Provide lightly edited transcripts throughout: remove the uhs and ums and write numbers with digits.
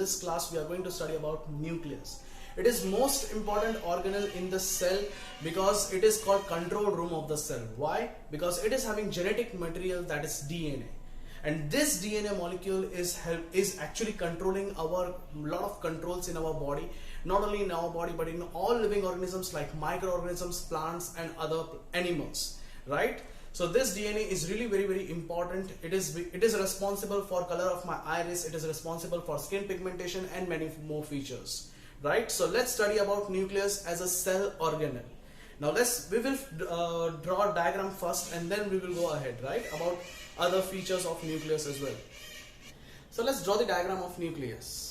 this class we are going to study about nucleus. It is most important organelle in the cell because it is called control room of the cell. Why? Because it is having genetic material, that is DNA. And this DNA molecule is actually controlling our lot of controls in our body, not only in our body but in all living organisms like microorganisms, plants and other animals, right? So this DNA is really very important. It is responsible for color of my iris, it is responsible for skin pigmentation and many more features, right? So let's study about nucleus as a cell organelle. Now we will draw a diagram first and then we will go ahead, right, about other features of nucleus as well. So let's draw the diagram of nucleus.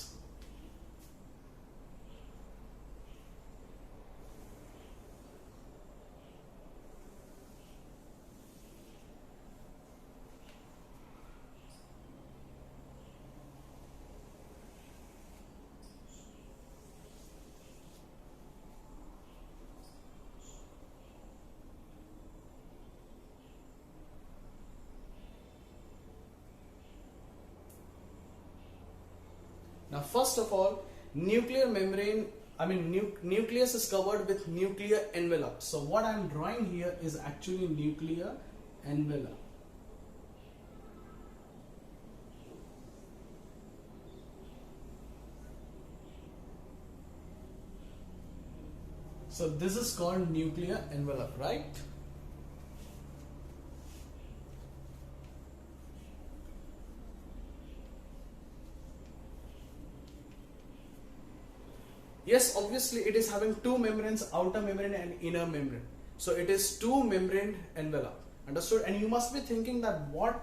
Now first of all, nuclear membrane, nucleus is covered with nuclear envelope. So what I am drawing here is actually nuclear envelope. So this is called nuclear envelope, right? Yes, obviously it is having two membranes, outer membrane and inner membrane. So it is two membrane envelope. Understood? And you must be thinking that what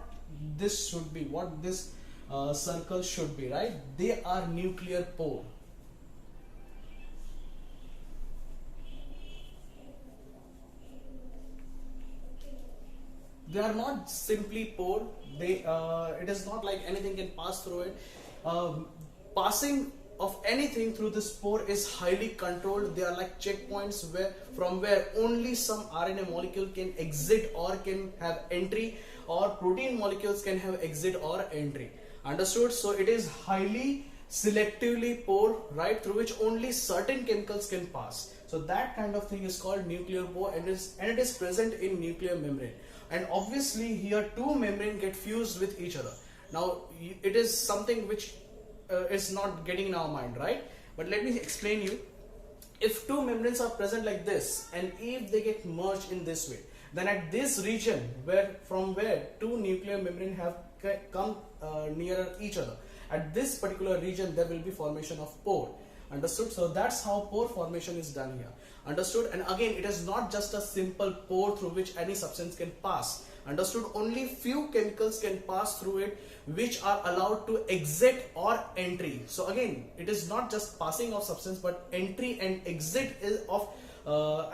this should be, what this circle should be, right? They are nuclear pore. They are not simply pore. It is not like anything can pass through it. Passing of anything through this pore is highly controlled. They are like checkpoints from where only some RNA molecule can exit or can have entry, or protein molecules can have exit or entry. Understood? So it is highly selectively pore, right, through which only certain chemicals can pass. So that kind of thing is called nuclear pore, and it is present in nuclear membrane. And obviously here two membranes get fused with each other. Now it is something which is not getting in our mind, right? But let me explain you. If two membranes are present like this and if they get merged in this way, then at this region from where two nuclear membranes have come nearer each other, at this particular region there will be formation of pore. Understood? So that's how pore formation is done here. Understood? And again, it is not just a simple pore through which any substance can pass. Understood? Only few chemicals can pass through it which are allowed to exit or entry. So again, it is not just passing of substance but entry and exit of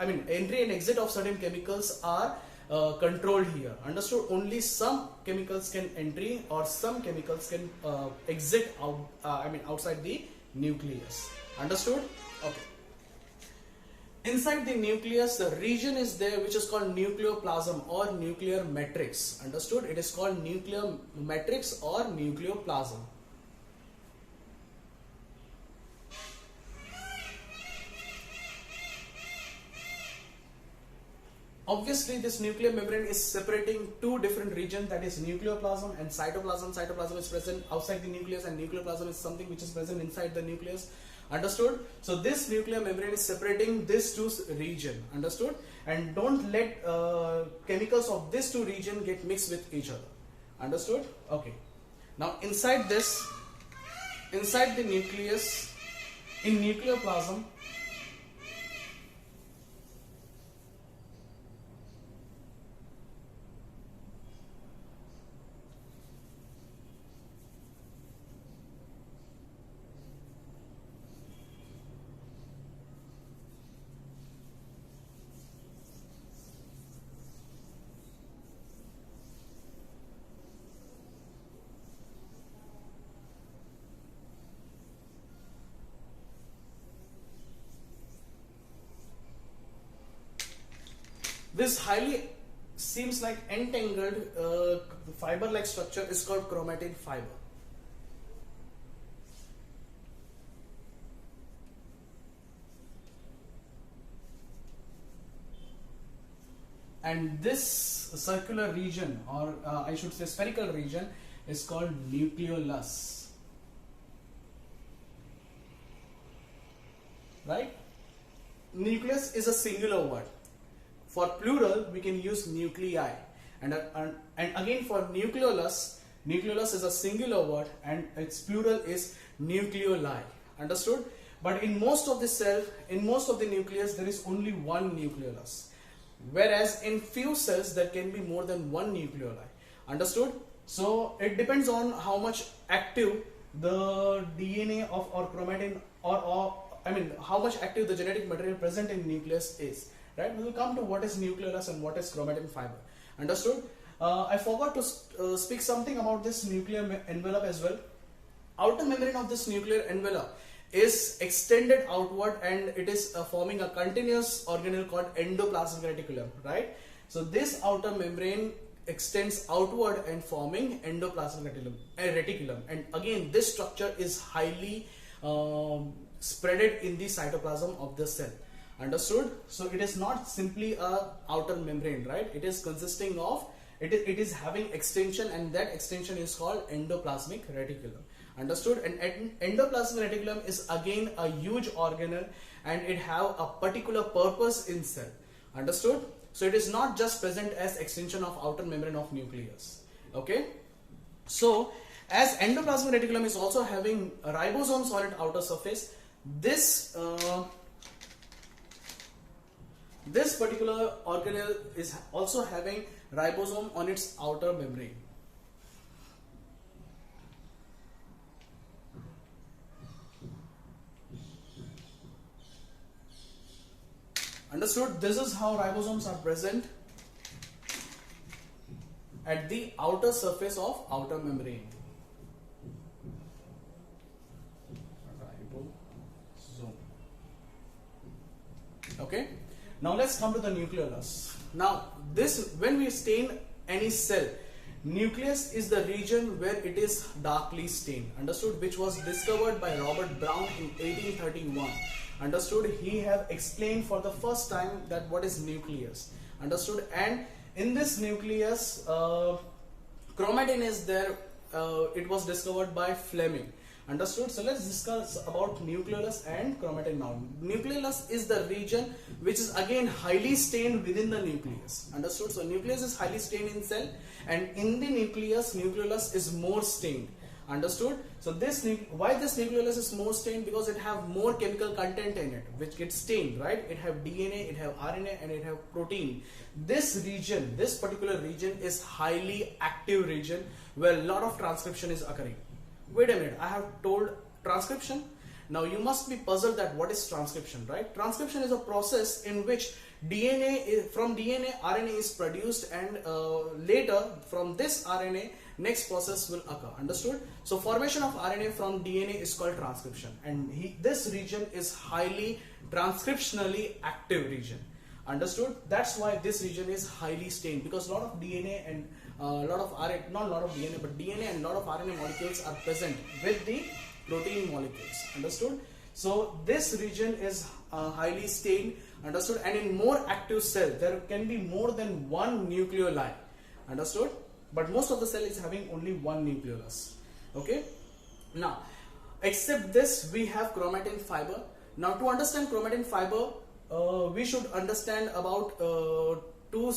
entry and exit of certain chemicals are controlled here. Understood? Only some chemicals can entry or some chemicals can exit out, outside the nucleus. Understood? Okay. Inside the nucleus, the region is there which is called nucleoplasm or nuclear matrix. Understood? It is called nuclear matrix or nucleoplasm. Obviously, this nuclear membrane is separating two different regions, that is nucleoplasm and cytoplasm. Cytoplasm is present outside the nucleus and nucleoplasm is something which is present inside the nucleus. Understood? So this nuclear membrane is separating these two regions. Understood? And don't let chemicals of these two regions get mixed with each other. Understood? Okay. Now inside the nucleus, in nucleoplasm, this highly seems like entangled fiber-like structure is called chromatin fiber. and this circular region, or I should say spherical region, is called nucleolus. Right? Nucleus is a singular word. For plural, we can use nuclei, and again for nucleolus, nucleolus is a singular word and its plural is nucleoli. Understood? But in most of the cell, in most of the nucleus, there is only one nucleolus, whereas in few cells there can be more than one nucleoli. Understood? So it depends on how much active the DNA of or chromatin or I mean how much active the genetic material present in nucleus is. Right? We will come to what is nucleolus and what is chromatin fiber. Understood? I forgot to speak something about this nuclear envelope as well. Outer membrane of this nuclear envelope is extended outward and it is forming a continuous organelle called endoplasmic reticulum. Right? So this outer membrane extends outward and forming endoplasmic reticulum, and again this structure is highly spreaded in the cytoplasm of the cell. Understood? So it is not simply a outer membrane, right? It is consisting of, it is having extension, and that extension is called endoplasmic reticulum. Understood? And endoplasmic reticulum is again a huge organelle and it have a particular purpose in cell. Understood? So it is not just present as extension of outer membrane of nucleus. Okay? So as endoplasmic reticulum is also having a ribosome solid outer surface, this particular organelle is also having ribosome on its outer membrane. Understood? This is how ribosomes are present at the outer surface of outer membrane. Ribosome. Okay? Now let's come to the nucleolus. Now this, when we stain any cell, nucleus is the region where it is darkly stained. Understood? Which was discovered by Robert Brown in 1831. Understood? He have explained for the first time that what is nucleus. Understood? And in this nucleus, chromatin is there. It was discovered by Fleming. Understood? So let's discuss about nucleolus and chromatin now. Nucleolus is the region which is again highly stained within the nucleus. Understood? So nucleus is highly stained in cell, and in the nucleus, nucleolus is more stained. Understood? So why this nucleolus is more stained? Because it have more chemical content in it which gets stained, right? It have DNA, it have RNA, and it have protein. This region, this particular region is highly active region where a lot of transcription is occurring. Wait a minute, I have told transcription. Now you must be puzzled that what is transcription, right? Transcription is a process in which from DNA, RNA is produced, and later from this RNA, next process will occur. Understood? So formation of RNA from DNA is called transcription, and this region is highly transcriptionally active region. Understood? That's why this region is highly stained, because a lot of DNA and lot of RNA, not a lot of DNA, but DNA and a lot of RNA molecules are present with the protein molecules. Understood? So this region is highly stained. Understood? And in more active cell, there can be more than one nucleoli. Understood? But most of the cell is having only one nucleolus. Okay? Now, except this, we have chromatin fiber. Now, to understand chromatin fiber, we should understand about two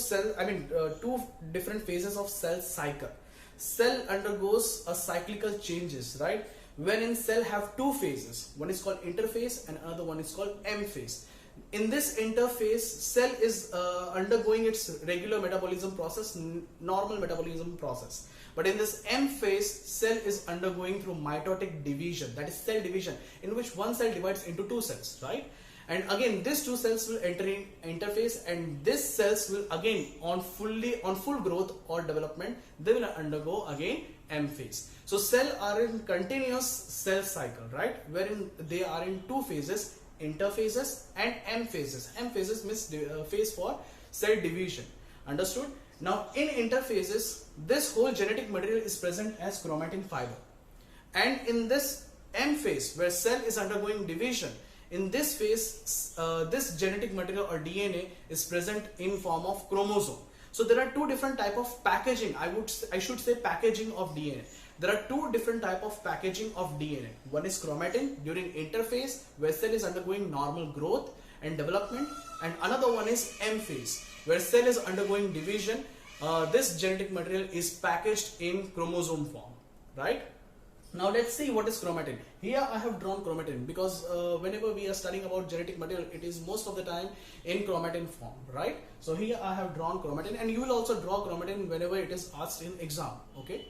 different phases of cell cycle. Cell undergoes a cyclical changes, right? Wherein cell have two phases. One is called interphase and another one is called M phase. In this interphase, cell is undergoing its regular metabolism process, normal metabolism process. But in this M phase, cell is undergoing through mitotic division, that is cell division, in which one cell divides into two cells, right? And again, these two cells will enter in interphase, and these cells will again on full growth or development, they will undergo again M phase. So cell are in continuous cell cycle, right? Wherein they are in two phases, interphases and M phases. M phases means phase for cell division. Understood? Now in interphases, this whole genetic material is present as chromatin fiber. And in this M phase, where cell is undergoing division, In this phase, this genetic material or DNA is present in form of chromosome. So there are two different type of packaging. I should say packaging of DNA. There are two different type of packaging of DNA. One is chromatin during interphase, where cell is undergoing normal growth and development, and another one is M phase, where cell is undergoing division. This genetic material is packaged in chromosome form, right? Now let's see what is chromatin. Here I have drawn chromatin because whenever we are studying about genetic material, it is most of the time in chromatin form, right? So here I have drawn chromatin, and you will also draw chromatin whenever it is asked in exam, okay?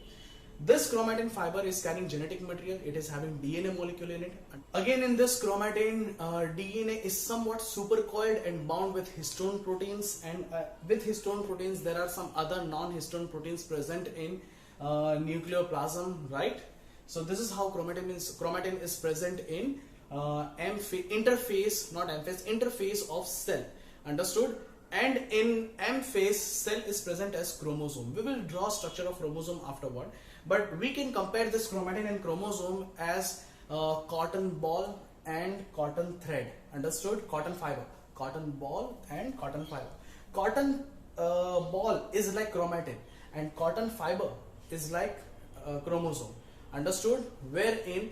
This chromatin fiber is carrying genetic material. It is having DNA molecule in it. Again, in this chromatin, DNA is somewhat supercoiled and bound with histone proteins, and with histone proteins there are some other non-histone proteins present in nucleoplasm, right? So this is how chromatin is present in interphase, not M phase, interphase of cell, understood? And in M phase, cell is present as chromosome. We will draw structure of chromosome afterward, but we can compare this chromatin and chromosome as cotton ball and cotton thread, understood? Cotton fiber, cotton ball and cotton fiber. Cotton ball is like chromatin and cotton fiber is like chromosome, understood? Wherein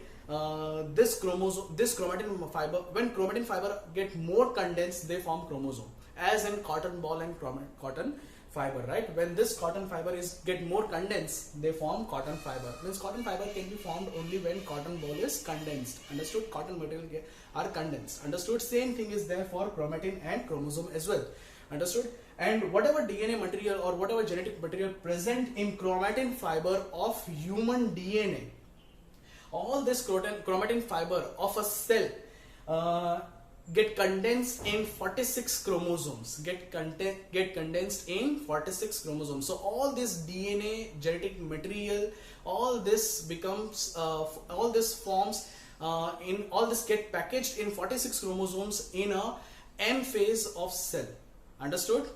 this chromatin fiber, when chromatin fiber get more condensed, they form chromosome, as in cotton ball and cotton fiber, right? When this cotton fiber get more condensed, they form cotton fiber. Means cotton fiber can be formed only when cotton ball is condensed, understood? Cotton material are condensed, understood? Same thing is there for chromatin and chromosome as well, understood? And whatever DNA material or whatever genetic material present in chromatin fiber of human DNA, all this chromatin fiber of a cell get condensed in 46 chromosomes, get condensed in 46 chromosomes. So all this DNA genetic material, all this becomes all this forms in all this get packaged in 46 chromosomes in a M phase of cell, understood?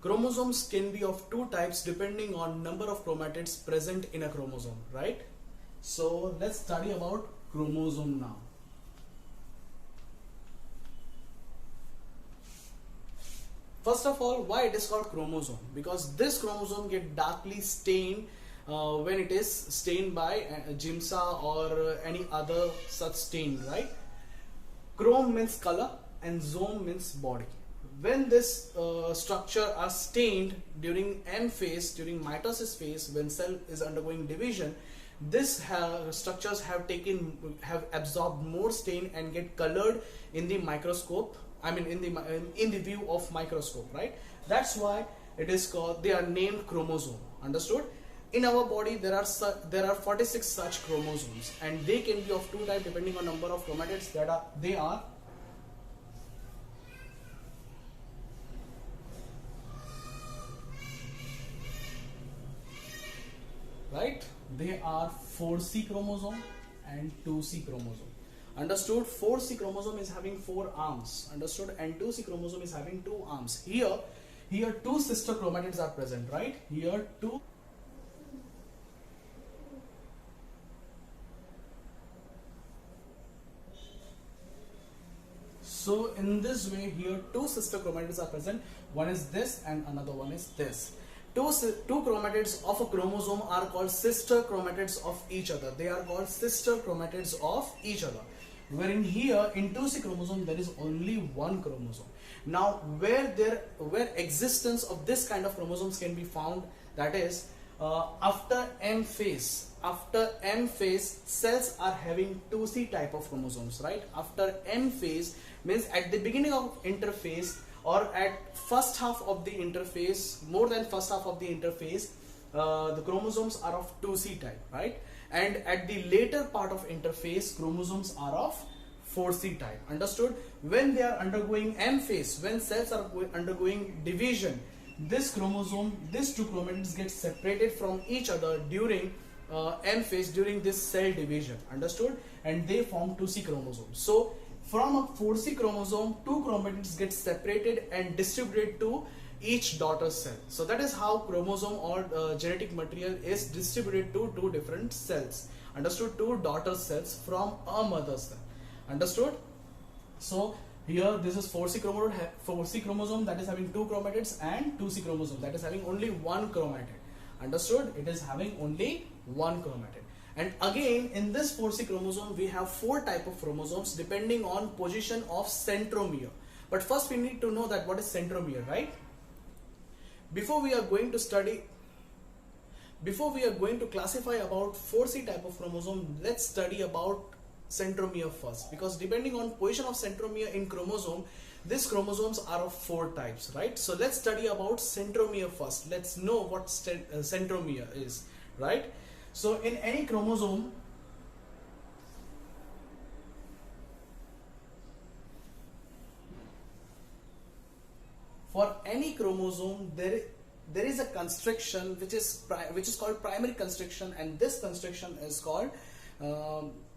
Chromosomes can be of two types depending on number of chromatids present in a chromosome, right? So let's study about chromosome now. First of all, why it is called chromosome? Because this chromosome get darkly stained when it is stained by Giemsa or any other such stain, right? Chrome means color and zome means body. When this structure are stained during M phase, during mitosis phase, when cell is undergoing division, this structures have absorbed more stain and get colored in the microscope. I mean in the view of microscope, right? That's why it is called, they are named chromosome, understood? In our body there are 46 such chromosomes, and they can be of two types depending on number of chromatids that are right? They are 4C chromosome and 2C chromosome. Understood? 4C chromosome is having 4 arms, understood? And 2C chromosome is having 2 arms. Here 2 sister chromatids are present, right? Here 2. So in this way, here 2 sister chromatids are present. One is this and another one is this. Two chromatids of a chromosome are called sister chromatids of each other. They are called sister chromatids of each other. Wherein here in 2C chromosome there is only one chromosome. Now where existence of this kind of chromosomes can be found, that is after M phase. After M phase, cells are having 2C type of chromosomes, right? After M phase means at the beginning of interphase or at first half of the interphase, more than first half of the interphase, the chromosomes are of 2C type, right? And at the later part of interphase, chromosomes are of 4C type, understood? When they are undergoing M phase, when cells are undergoing division, this chromosome, these two chromatids get separated from each other during M phase, during this cell division, understood? And they form 2C chromosomes. So from a 4C chromosome, 2 chromatids get separated and distributed to each daughter cell. So that is how chromosome or genetic material is distributed to 2 different cells, understood? 2 daughter cells from a mother cell, Understood? So here this is 4C chromosome that is having 2 chromatids, and 2C chromosome that is having only 1 chromatid. Understood? It is having only 1 chromatid. And again in this 4C chromosome we have 4 type of chromosomes depending on position of centromere. But first we need to know that what is centromere, right? Before we are going to classify about 4C type of chromosome, let's study about centromere first, because depending on position of centromere in chromosome, these chromosomes are of 4 types, right? So let's study about centromere first. Let's know what centromere is, right? So in any chromosome, for any chromosome there is a constriction which is called primary constriction, and this constriction is called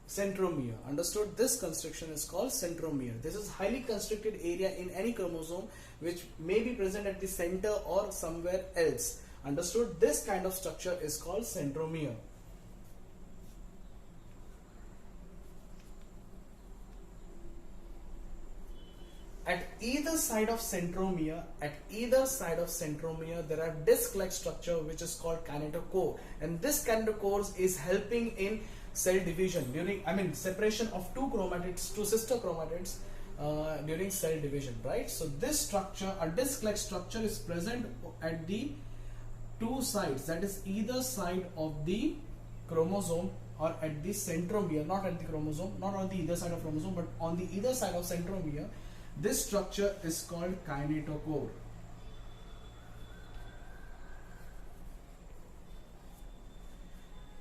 centromere. Understood? This constriction is called centromere. This is highly constricted area in any chromosome which may be present at the center or somewhere else. Understood? This kind of structure is called centromere. At either side of centromere, there are disc-like structure which is called kinetochore, and this kinetochore is helping in cell division during separation of 2 chromatids, 2 sister chromatids during cell division, right? So this structure, a disc-like structure, is present at the 2 sides, that is either side of the chromosome or at the centromere, not at the chromosome, not on the either side of chromosome, but on the either side of centromere. This structure is called kinetochore.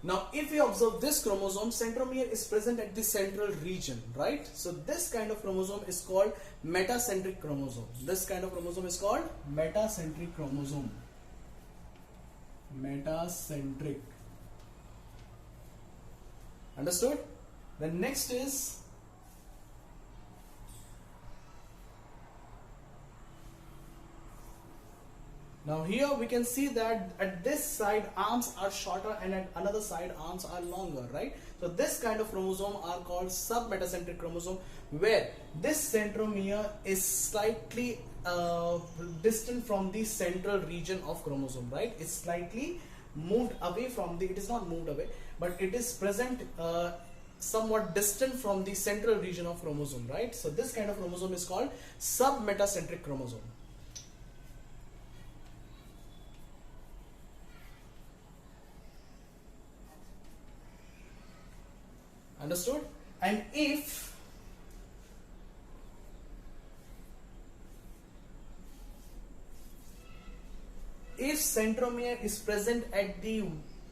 Now if we observe this chromosome, centromere is present at the central region, right? So this kind of chromosome is called metacentric chromosome. This kind of chromosome is called metacentric chromosome. Metacentric. Understood? The next is now here we can see that at this side arms are shorter and at another side arms are longer, right? So this kind of chromosome are called submetacentric chromosome, where this centromere is slightly distant from the central region of chromosome, right? It's slightly moved away from the, it is not moved away, but it is present somewhat distant from the central region of chromosome, right? So this kind of chromosome is called submetacentric chromosome. Understood? And if centromere is present at the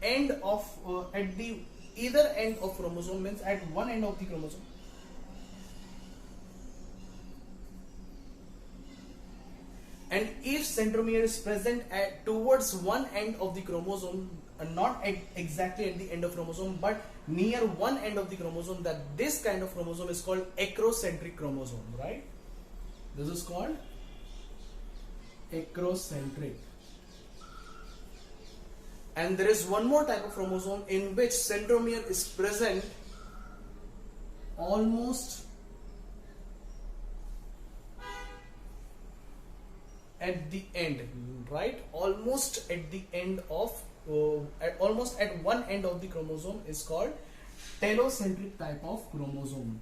end of at the either end of chromosome, means at one end of the chromosome, and if centromere is present at towards one end of the chromosome, not exactly at the end of chromosome but near one end of the chromosome, that this kind of chromosome is called acrocentric chromosome, right? This is called acrocentric. And there is one more type of chromosome in which centromere is present almost at the end, right? Almost at the end of almost at one end of the chromosome is called telocentric type of chromosome.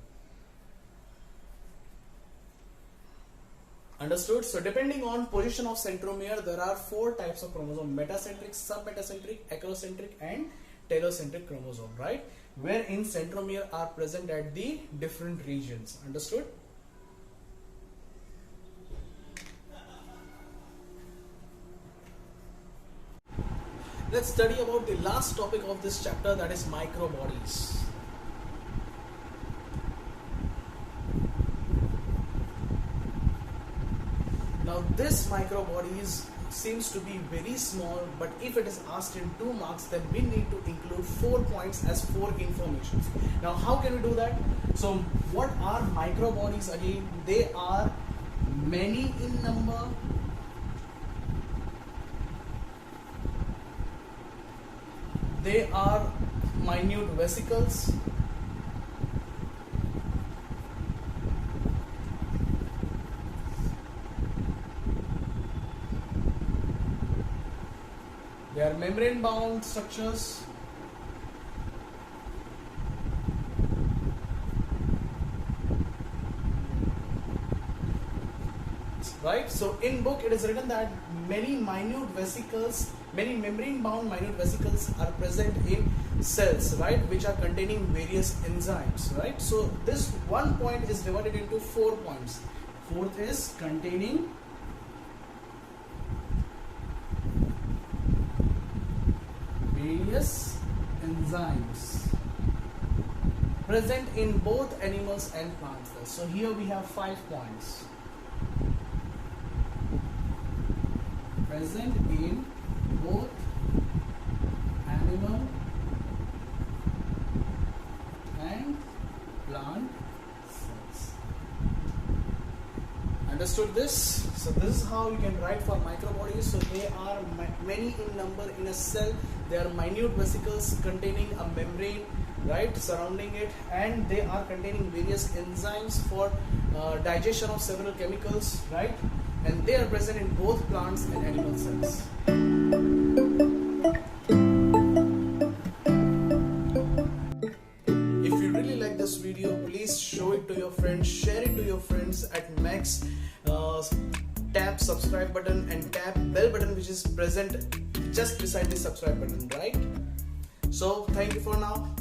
Understood? So depending on position of centromere, there are 4 types of chromosome: metacentric, submetacentric, acrocentric and telocentric chromosome, right? Wherein centromere are present at the different regions. Understood? Let's study about the last topic of this chapter, that is microbodies. Now this microbodies seems to be very small, but if it is asked in 2 marks, then we need to include 4 points as 4 informations. Now how can we do that? So what are microbodies again? They are many in number, they are minute vesicles, They are membrane bound structures. Right, so in book it is written that many minute vesicles, many membrane bound minute vesicles are present in cells, right, which are containing various enzymes, right. So this one point is divided into 4 points. Fourth is containing various enzymes present in both animals and plants. So here we have 5 points. Present in both animal and plant cells. Understood this? So this is how you can write for microbodies. So they are many in number in a cell. They are minute vesicles containing a membrane, right, surrounding it, and they are containing various enzymes for digestion of several chemicals, right, and they are present in both plants and animal cells. If you really like this video, please show it to your friends, share it to your friends at max. Tap subscribe button and tap bell button, which is present just beside the subscribe button, right? So thank you for now.